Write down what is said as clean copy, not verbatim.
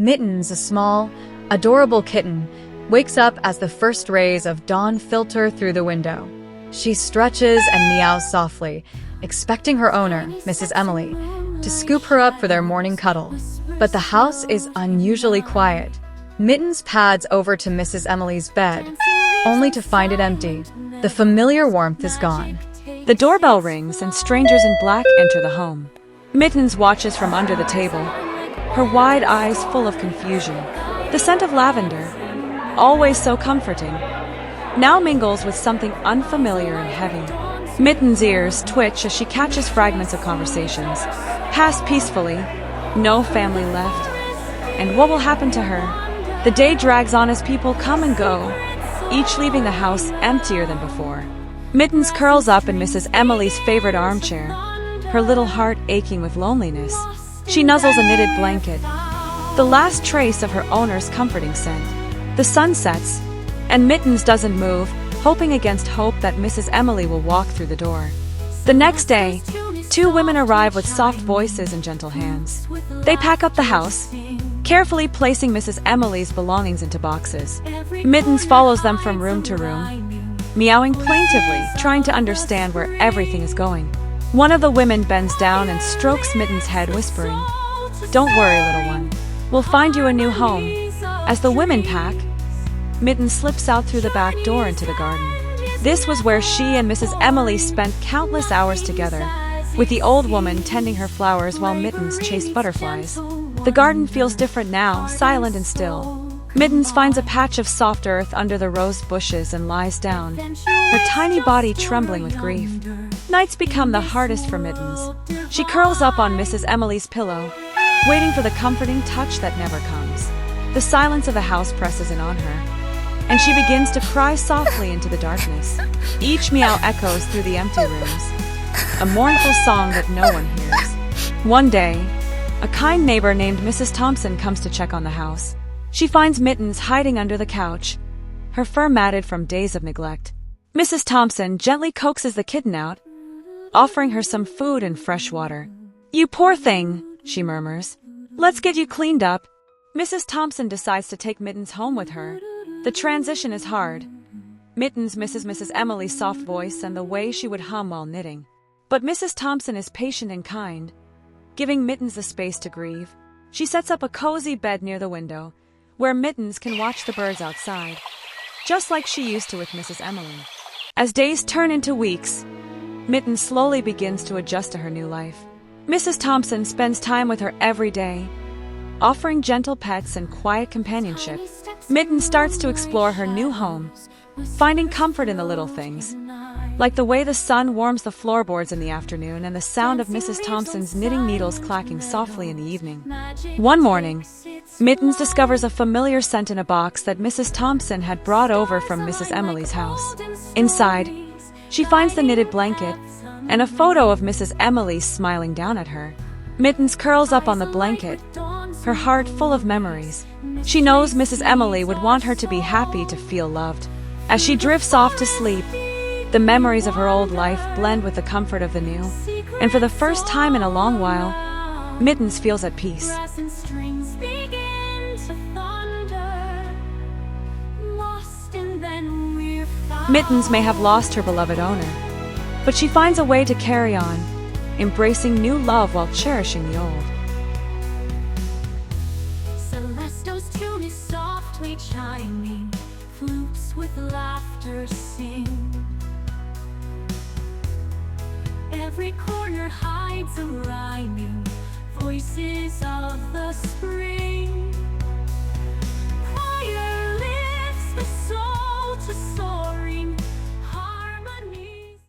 Mittens, a small, adorable kitten, wakes up as the first rays of dawn filter through the window. She stretches and meows softly, expecting her owner, Mrs. Emily, to scoop her up for their morning cuddle. But the house is unusually quiet. Mittens pads over to Mrs. Emily's bed, only to find it empty. The familiar warmth is gone. The doorbell rings and strangers in black enter the home. Mittens watches from under the table, her wide eyes full of confusion. The scent of lavender, always so comforting, now mingles with something unfamiliar and heavy. Mittens' ears twitch as she catches fragments of conversations. Pass peacefully, no family left. And what will happen to her? The day drags on as people come and go, each leaving the house emptier than before. Mittens curls up in Mrs. Emily's favorite armchair, her little heart aching with loneliness. She nuzzles a knitted blanket, the last trace of her owner's comforting scent. The sun sets, and Mittens doesn't move, hoping against hope that Mrs. Emily will walk through the door. The next day, two women arrive with soft voices and gentle hands. They pack up the house, carefully placing Mrs. Emily's belongings into boxes. Mittens follows them from room to room, meowing plaintively, trying to understand where everything is going. One of the women bends down and strokes Mittens' head, whispering, "Don't worry, little one. We'll find you a new home." As the women pack, Mittens slips out through the back door into the garden. This was where she and Mrs. Emily spent countless hours together, with the old woman tending her flowers while Mittens chased butterflies. The garden feels different now, silent and still. Mittens finds a patch of soft earth under the rose bushes and lies down, her tiny body trembling with grief. Nights become the hardest for Mittens. She curls up on Mrs. Emily's pillow, waiting for the comforting touch that never comes. The silence of the house presses in on her, and she begins to cry softly into the darkness. Each meow echoes through the empty rooms, a mournful song that no one hears. One day, a kind neighbor named Mrs. Thompson comes to check on the house. She finds Mittens hiding under the couch, her fur matted from days of neglect. Mrs. Thompson gently coaxes the kitten out, offering her some food and fresh water. "You poor thing," she murmurs. "Let's get you cleaned up." Mrs. Thompson decides to take Mittens home with her. The transition is hard. Mittens misses Mrs. Emily's soft voice and the way she would hum while knitting. But Mrs. Thompson is patient and kind, giving Mittens the space to grieve. She sets up a cozy bed near the window, where Mittens can watch the birds outside, just like she used to with Mrs. Emily. As days turn into weeks, Mittens slowly begins to adjust to her new life. Mrs. Thompson spends time with her every day, offering gentle pets and quiet companionship. Mittens starts to explore her new home, finding comfort in the little things, like the way the sun warms the floorboards in the afternoon and the sound of Mrs. Thompson's knitting needles clacking softly in the evening. One morning, Mittens discovers a familiar scent in a box that Mrs. Thompson had brought over from Mrs. Emily's house. Inside, she finds the knitted blanket and a photo of Mrs. Emily smiling down at her. Mittens curls up on the blanket, her heart full of memories. She knows Mrs. Emily would want her to be happy, to feel loved. As she drifts off to sleep, the memories of her old life blend with the comfort of the new, and for the first time in a long while, Mittens feels at peace. Mittens may have lost her beloved owner, but she finds a way to carry on, embracing new love while cherishing the old. Celestos tune is softly chiming, flutes with laughter sing. Every corner hides a